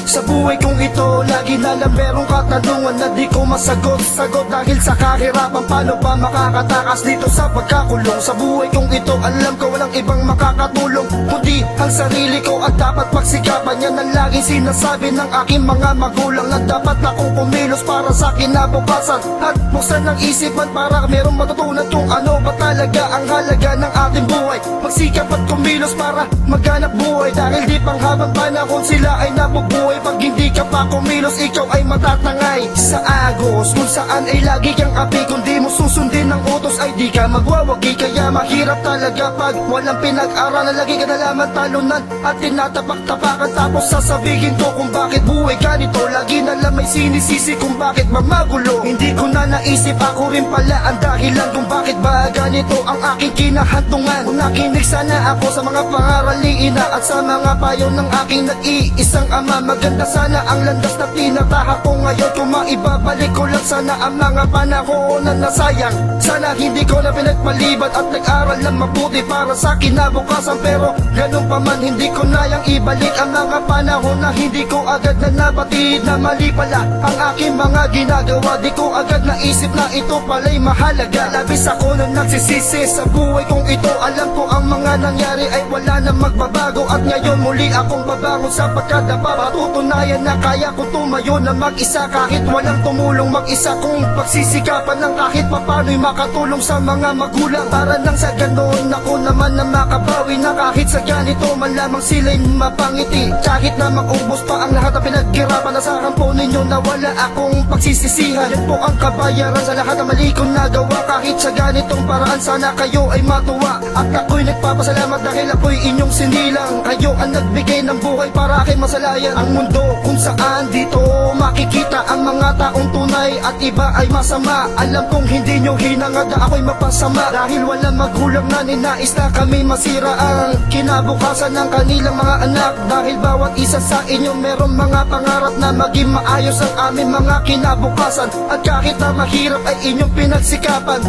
Sa buhay kong ito, lagi na lang merong katanungan na di ko masagot-sagot. Dahil sa kahirapan, paano ba makakatakas dito sa pagkakulong? Sa buhay kong ito, alam ko walang ibang makakatulong kundi ang sarili ko, at dapat pagsikapan. Yan ang laging sinasabi ng aking mga magulang, na dapat akong kumilos para sa kinabukasan at buksan ang isipan para merong matutunan kung ano ba talaga ang halaga ng ating buhay. Magsikap at kumilos para maghanap buhay, dahil di pang habang panahon sila ay nabubuhay. Pag hindi ka pa kumilos, ikaw ay matatangay sa agos, kung saan ay lagi kang api. Kung di mo susundin ng utos ay di ka magwawagi. Kaya mahirap talaga pag walang pinag-aralan, lagi ka na lamang talunan at tinatapak-tapakan. Tapos sasabihin ko kung bakit buhay ganito, lagi na lang may sinisisi kung bakit mamagulo. Hindi ko na naisip, ako rin pala ang dahilan kung bakit ba ganito ang aking kinahantungan. Kung nakinig sana ako sa mga pangaral ni ina at sa mga payo ng aking nag-iisang ama, maganda sana ang landas na tinatahak ko ngayon. Kung maibabalik ko lang sana ang mga panahon na nasayang, sana hindi ko na pinagpaliban at nag-aral lang mabuti para sa kinabukasan. Pero ganun pa man, hindi ko na yang ibalik ang mga panahon na hindi ko agad na nabatid na mali pala ang aking mga ginagawa. Di ko agad naisip na ito pala'y mahalaga. Labis ako na nagsisisi sa buhay kong ito. Alam ko ang mga nangyari ay wala na magbabago, at ngayon muli akong babangon sa pagkadapa. Patutunayan na kaya ko tumayo na mag-isa kahit walang tumulong. Mag-isa kong pagsisikapan ng kahit papano'y makatulong sa mga magulang, para nang sa ganon ako naman na makabawi, na kahit sa ganito man lamang sila'y mapangiti. Kahit na mag-ubos pa ang lahat na pinaghirapan, nasahan po ninyo na wala akong pagsisisihan. Yan po ang kabayaran sa lahat na mali kong nagawa. Kahit sa ganitong paraan sana kayo ay matuwa, at ako'y nagpapasalamat dahil ako'y inyong sinilang. Kayo ang nagbigay ng buhay para aking masalayan ang mundo, kung saan dito makikita ang mga taong tunay at iba ay masama. Alam kong hindi nyo hinangad na ako'y mapasama, dahil walang magulang na ninais na kami masira ang kinabukasan ng kanilang mga anak. Dahil bawat isa sa inyo merong mga pangarap na maging maayos ang aming mga kinabukasan, at kahit na mahirap ay inyong pinagsikapan.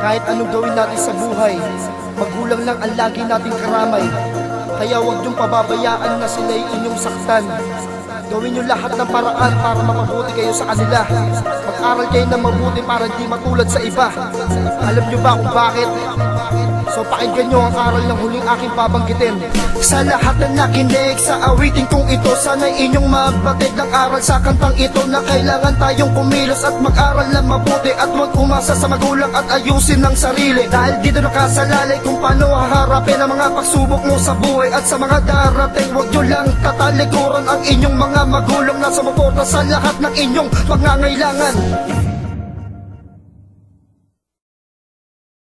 Kahit anong gawin natin sa buhay, magulang lang ang lagi nating karamay. Kaya huwag niyong pababayaan na sila'y inyong saktan. Gawin niyo lahat ng paraan para mapabuti kayo sa kanila. Mag-aral kayo na mabuti para di matulad sa iba. Alam niyo ba kung bakit? So pakinggan nyo ang aral ng huling aking babanggitin. Sa lahat na nakinig sa awitin kong ito, sana'y inyong mabatid ng aral sa kantang ito, na kailangan tayong kumilos at mag-aral na mabuti, at huwag umasa sa magulang at ayusin ng sarili. Dahil dito nakasalalay kung paano haharapin ang mga pagsubok mo sa buhay. At sa mga darating, huwag nyo lang tatalikuran ang inyong mga magulang na sumuporta sa lahat ng inyong pangangailangan.